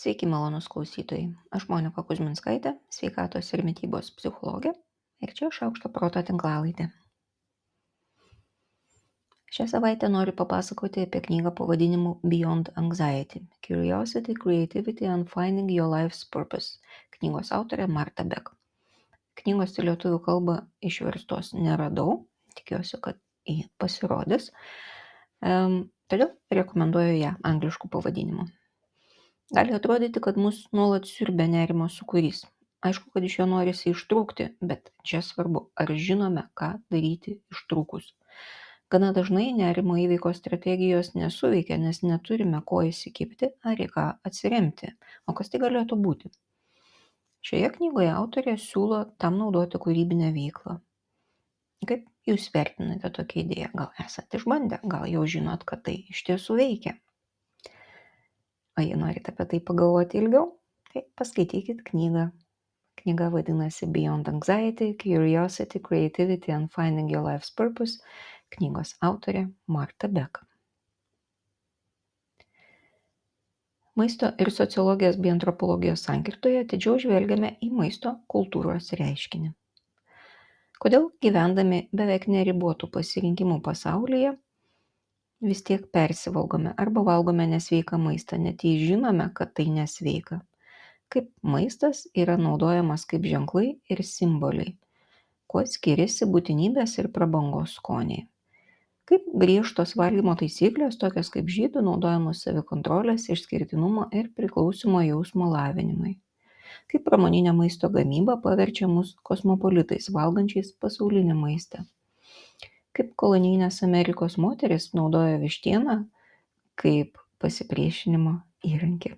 Sveiki, malonūs klausytojai. Aš Monika Kuzminskaitė, sveikatos ir mitybos psichologė ir čia Šaukšto proto tinklalaidė. Šią savaitę noriu papasakoti apie knygą pavadinimu Beyond Anxiety – Curiosity, Creativity and Finding Your Life's Purpose. Knygos autorė Marta Beck. Knygos į lietuvių kalbą išverstos neradau, tikiuosi, kad ji pasirodys. Todėl rekomenduoju ją anglišku pavadinimu. Gali atrodyti, kad mus nuolat siurbia nerimo sūkurys. Aišku, kad iš jo norisi ištrūkti, bet čia svarbu, ar žinome, ką daryti ištrūkus. Gana dažnai nerimo įveikos strategijos nesuveikia, nes neturime ko įsikibti ar į ką atsiremti. O kas tai galėtų būti? Šioje knygoje autorė siūlo tam naudoti kūrybinę veiklą. Kaip jūs vertinate tokią idėją? Gal esate išbandę, gal jau žinot, kad tai iš tiesų veikia? O jei norite apie tai pagalvoti ilgiau, tai paskaitykit knygą. Knyga vadinasi Beyond Anxiety, Curiosity, Creativity and Finding Your Life's Purpose. Knygos autorė Marta Beck. Maisto ir sociologijos bei antropologijos sankirtoje atidžiau žvelgiame į maisto kultūros reiškinį. Kodėl gyvendami beveik neribotų pasirinkimų pasaulyje vis tiek persivalgome arba valgome nesveiką maistą, net jei žinome, kad tai nesveika. Kaip maistas yra naudojamas kaip ženklai ir simboliai. Kuo skiriasi būtinybės ir prabangos skoniai. Kaip griežtos valgymo taisyklės, tokios kaip žydų, naudojamos savikontrolės, išskirtinumo ir priklausymo jausmo lavinimui. Kaip pramoninė maisto gamyba paverčia mus kosmopolitais, valgančiais pasaulinį maistą. Kaip kolonijinės Amerikos moteris naudoja vištieną kaip pasipriešinimo įrankį.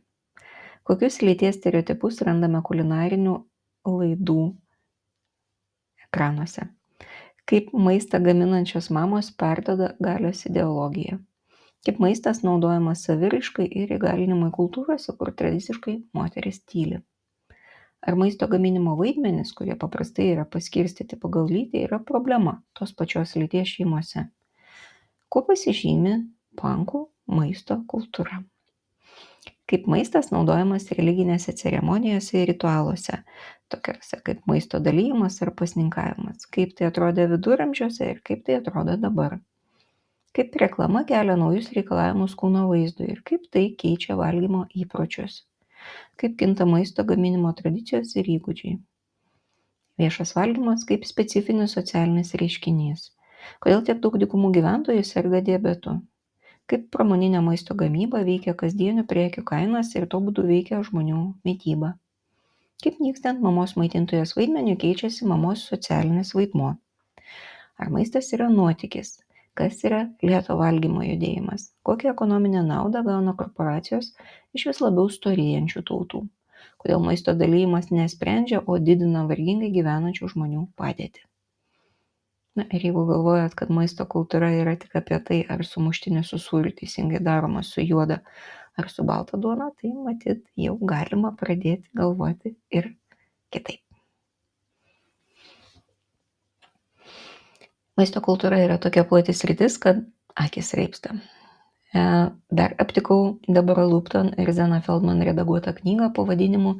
Kokius lyties stereotipus randame kulinarinių laidų ekranuose. Kaip maistą gaminančios mamos perduoda galios ideologiją. Kaip maistas naudojamas saviraiškai ir įgalinimui kultūrose, kur tradiciškai moteris tyli. Ar maisto gaminimo vaidmenys, kurie paprastai yra paskirstyti pagal lytį, yra problema tos pačios lyties šeimose? Kuo pasižymi pankų maisto kultūra? Kaip maistas naudojamas religinėse ceremonijose ir ritualuose, tokiuose kaip maisto dalijimas ar pasninkavimas, kaip tai atrodė viduramžiuose ir kaip tai atrodo dabar. Kaip reklama kelia naujus reikalavimus kūno vaizdui ir kaip tai keičia valgymo įpročius. Kaip kinta maisto gaminimo tradicijos ir įgūdžiai. Viešas valgymas kaip specifinis socialinis reiškinys. Kodėl tiek daug dykumų gyventojų serga diabetu? Kaip pramoninė maisto gamyba veikia kasdienių prekių kainas ir tuo būdu veikia žmonių mitybą. Kaip nykstant mamos maitintojos vaidmeniu keičiasi mamos socialinis vaidmuo. Ar maistas yra nuotykis? Kas yra lėto valgymo judėjimas? Kokią ekonominę naudą gauna korporacijos iš vis labiau storėjančių tautų? Kodėl maisto dalyjimas nesprendžia, o didina vargingai gyvenančių žmonių padėtį? Na ir jeigu galvojat, kad maisto kultūra yra tik apie tai, ar sumuštinis su sūriu teisingai daromas su juoda ar su balta duona, tai matyt jau galima pradėti galvoti ir kitaip. Maisto kultūra yra tokia plati sritis, kad akis raibsta. Dar aptikau Deborah Lupton ir Zena Feldman redaguotą knygą pavadinimu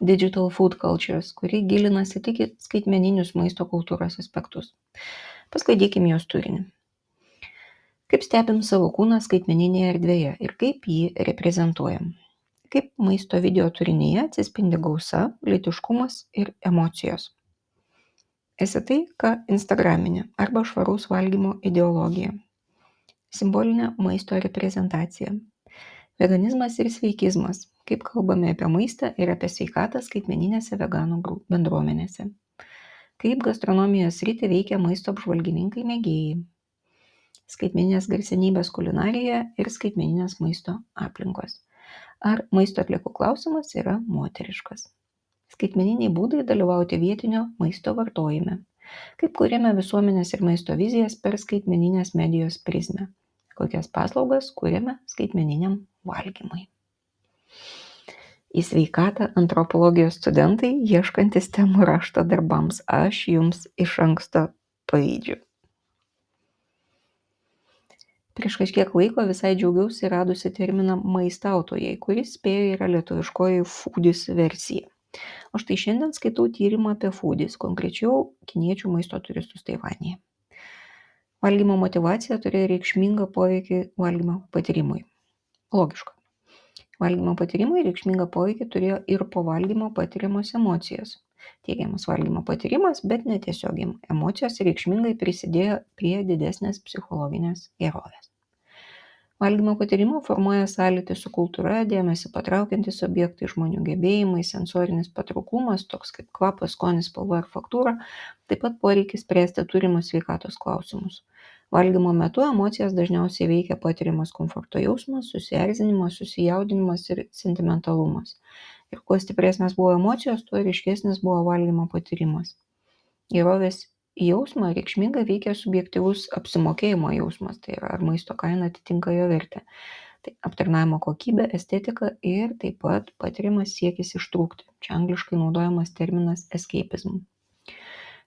Digital Food Cultures, kuri gilinasi tik į skaitmeninius maisto kultūros aspektus. Pasklaidykim jos turinį. Kaip stebim savo kūną skaitmeninėje erdvėje ir kaip jį reprezentuojam. Kaip maisto video turinyje atsispindi gausa, lytiškumas ir emocijos. Esi tai, ką instagraminė arba švaraus valgymo ideologija. Simbolinė maisto reprezentacija. Veganizmas ir sveikizmas. Kaip kalbame apie maistą ir apie sveikatą skaitmeninėse veganų bendruomenėse. Kaip gastronomijos sritį veikia maisto apžvalgininkai mėgėjai. Skaitmeninės garsenybės kulinarijoje ir skaitmeninės maisto aplinkos. Ar maisto atliekų klausimas yra moteriškas. Skaitmeniniai būdai dalyvauti vietinio maisto vartojime. Kaip kuriame visuomenės ir maisto vizijas per skaitmeninės medijos prizmę. Kokias paslaugas kuriame skaitmeniniam valgymui. Į sveikatą antropologijos studentai, ieškantis temų rašto darbams, aš jums iš anksto pavydžiu. Prieš kažkiek laiko visai džiaugiausi radusi terminą maistautojai, kuris spėju yra lietuviškoji foodies versija. O štai šiandien skaitau tyrimą apie foodies, konkrečiau kiniečių maisto turistus Taivanėje. Valgymo motyvacija turėjo reikšmingą poveikį valgymo patyrimui. Logiška. Valgymo patyrimui reikšmingą poveikį turėjo ir po valgymo patiriamos emocijos. Teigiamas valgymo patyrimas, bet netiesiogiai emocijos reikšmingai prisidėjo prie didesnės psichologinės gerovės. Valgymo patyrimą formuoja sąlytis su kultūra, dėmesį patraukiantys objektai, žmonių gebėjimai, sensorinis patrauklumas, toks kaip kvapas, skonis, spalva ir faktūra, taip pat poreikis spręsti turimus sveikatos klausimus. Valgymo metu emocijas dažniausiai veikia patiriamas komforto jausmas, susierzinimas, susijaudinimas ir sentimentalumas. Ir kuo stipresnės buvo emocijos, tuo ryškesnis buvo valgymo patyrimas. Gerovės jausmą reikšmingai veikia subjektyvus apsimokėjimo jausmas, tai yra ar maisto kaina atitinka jo vertę. Tai aptarnavimo kokybė, estetika ir taip pat patiriamas siekis ištrūkti. Čia angliškai naudojamas terminas escapism.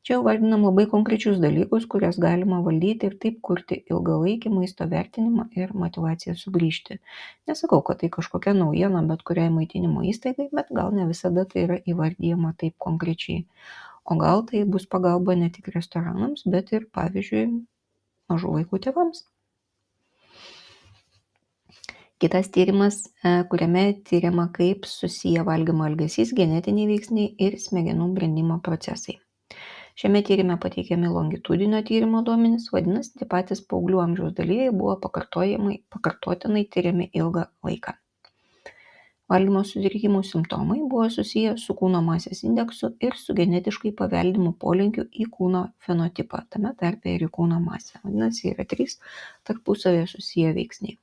Čia jau vardinam labai konkrečius dalykus, kuriuos galima valdyti ir taip kurti ilgalaikį maisto vertinimą ir motyvaciją sugrįžti. Nesakau, kad tai kažkokia naujiena bet kuriai maitinimo įstaigai, bet gal ne visada tai yra įvardyjama taip konkrečiai. O gal tai bus pagalba ne tik restoranams, bet ir, pavyzdžiui, mažų vaikų tėvams. Kitas tyrimas, kuriame tyriama, kaip susiję valgymo elgesys, genetiniai veiksniai ir smegenų brendimo procesai. Šiame tyrime pateikiami longitudinio tyrimo duomenys, vadinasi, tie patys paauglių amžiaus dalyviai buvo pakartotinai tyriami ilgą laiką. Valgymo sutrikimų simptomai buvo susiję su kūno masės indeksu ir su genetiškai paveldimu polinkiu į kūno fenotipą, tame tarpe ir į kūno masę. Vadinasi, yra 3 tarpusavėje susiję veiksniai.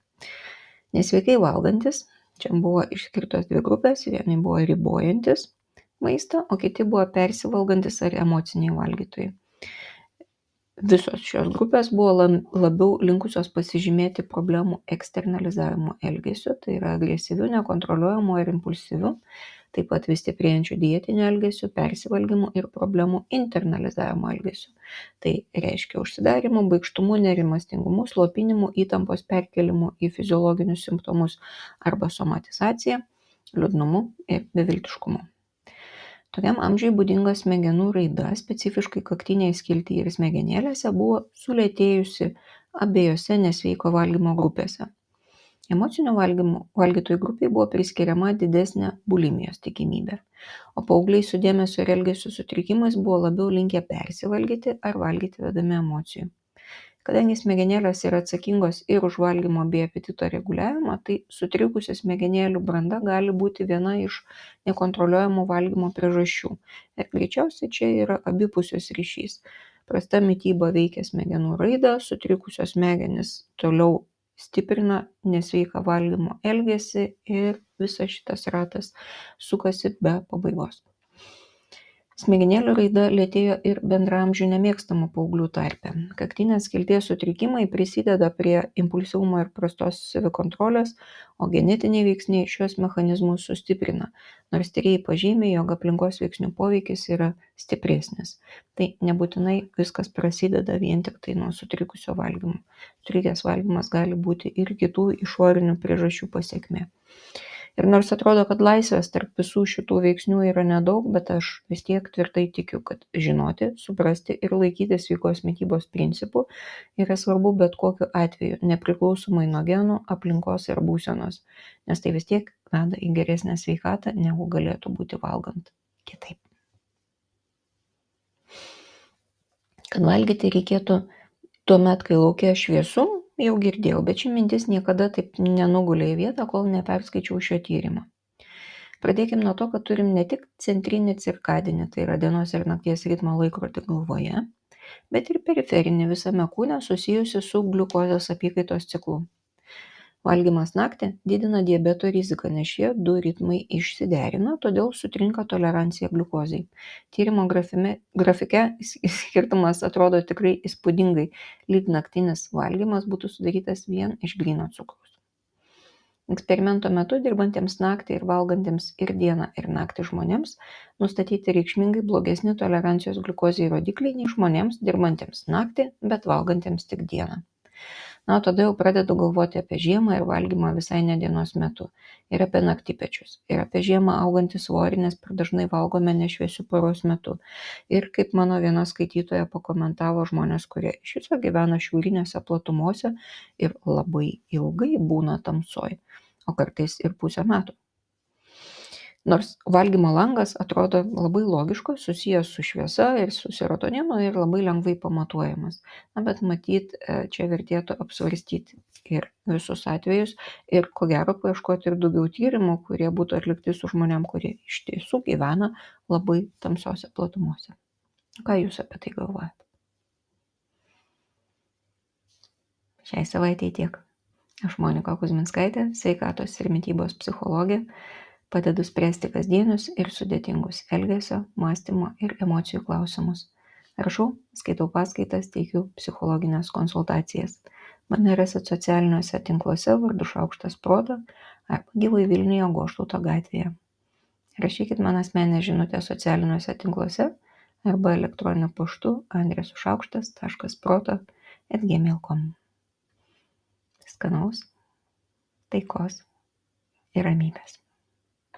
Nesveikai valgantis, čia buvo išskirtos 2 grupės, vieni buvo ribojantis maistą, o kiti buvo persivalgantis ar emociniai valgytojai. Visos šios grupės buvo labiau linkusios pasižymėti problemų eksternalizavimo elgesiu, tai yra agresyviu, nekontroliuojamu ir impulsyviu, taip pat vis stiprėjančiu dietiniu elgesiu, persivalgymu ir problemų internalizavimo elgesiu. Tai reiškia užsidarimu, baikštumu, nerimastingumu, slopinimu, įtampos perkelimu į fiziologinius simptomus arba somatizacija, liūdnumu ir beviltiškumu. Tokiam amžiui būdinga smegenų raida, specifiškai kaktinėje skiltyje ir smegenėlėse, buvo sulėtėjusi abiejose nesveiko valgymo grupėse. Emocinio valgytojų grupiai buvo priskiriama didesnė bulimijos tikimybė, o paaugliai su dėmesio ir elgesio sutrikimais buvo labiau linkę persivalgyti ar valgyti vedami emocijų. Kadangi smegenėlės yra atsakingos ir už valgymo bei apetito reguliavimą, tai sutrikusi smegenėlių branda gali būti viena iš nekontroliuojamų valgymo priežasčių. Ir greičiausiai čia yra abipusis ryšys. Prasta mityba veikia smegenų raidą, sutrikusios smegenys toliau stiprina nesveiką valgymo elgesį ir visas šitas ratas sukasi be pabaigos. Smegenėlių raida lėtėjo ir bendraamžių nemėgstamų paauglių tarpe. Kaktinės skilties sutrikimai prisideda prie impulsyvumo ir prastos savikontrolės, o genetiniai veiksniai šios mechanizmus sustiprina, nors tyrėjai pažymi, jog aplinkos veiksnių poveikis yra stipresnis. Tai nebūtinai viskas prasideda vien tik tai nuo sutrikusio valgymo. Sutrikęs valgymas gali būti ir kitų išorinių priežasčių pasekmė. Ir nors atrodo, kad laisvės tarp visų šitų veiksnių yra nedaug, bet aš vis tiek tvirtai tikiu, kad žinoti, suprasti ir laikytis sveikos mitybos principų yra svarbu bet kokiu atveju, nepriklausomai nuo genų, aplinkos ir būsenos, nes tai vis tiek veda į geresnę sveikatą, negu galėtų būti valgant kitaip. Kad valgyti reikėtų tuomet, kai lauke šviesu, jau girdėjau, bet ši mintis niekada taip nenugulė į vietą, kol neperskaičiau šio tyrimo. Pradėkime nuo to, kad turim ne tik centrinį cirkadinį, tai yra dienos ir nakties ritmo laikrodį galvoje, bet ir periferinį visame kūne susijusi su gliukozės apykaitos ciklu. Valgymas naktį didina diabeto riziką, nes šie 2 ritmai išsiderina, todėl sutrinka tolerancija gliukozei. Tyrimo grafike skirtumas atrodo tikrai įspūdingai, lyg naktinis valgymas būtų sudarytas vien iš gryno cukraus. Eksperimento metu dirbantiems naktį ir valgantiems ir dieną ir naktį žmonėms nustatyti reikšmingai blogesni tolerancijos gliukozei rodikliai nei žmonėms dirbantiems naktį, bet valgantiems tik dieną. Na, o tada jau pradedu galvoti apie žiemą ir valgymą visai ne dienos metu. Ir apie naktipečius. Ir apie žiemą augantį svorį, nes per dažnai valgome nešviesiu paros metu. Ir kaip mano viena skaitytoja pakomentavo, žmonės, kurie iš viso gyvena šiaurinėse platumose ir labai ilgai būna tamsoj, o kartais ir pusę metų. Nors valgymo langas atrodo labai logiškas, susijęs su šviesa ir su serotoninu ir labai lengvai pamatuojamas. Na, bet matyt, čia vertėtų apsvarstyti ir visus atvejus ir ko gero paieškoti ir daugiau tyrimų, kurie būtų atlikti su žmonėm, kurie iš tiesų gyvena labai tamsiose platumose. Ką jūs apie tai galvojate? Šiai savaitei tiek. Aš Monika Kuzminskaitė, sveikatos ir mitybos psichologė, padedu spręsti kasdienius ir sudėtingus elgesio, mąstymo ir emocijų klausimus. Rašau, skaitau paskaitas, teikiu psichologinės konsultacijas. Mane rasit socialiniuose tinkluose vardu Šaukštas proto arba gyvai Vilniuje Goštauto gatvėje. Rašykit man asmeninę žinutę socialiniuose tinkluose arba elektroniniu paštu adresu šaukštas.proto@gmail.com. Skanaus, taikos ir ramybės.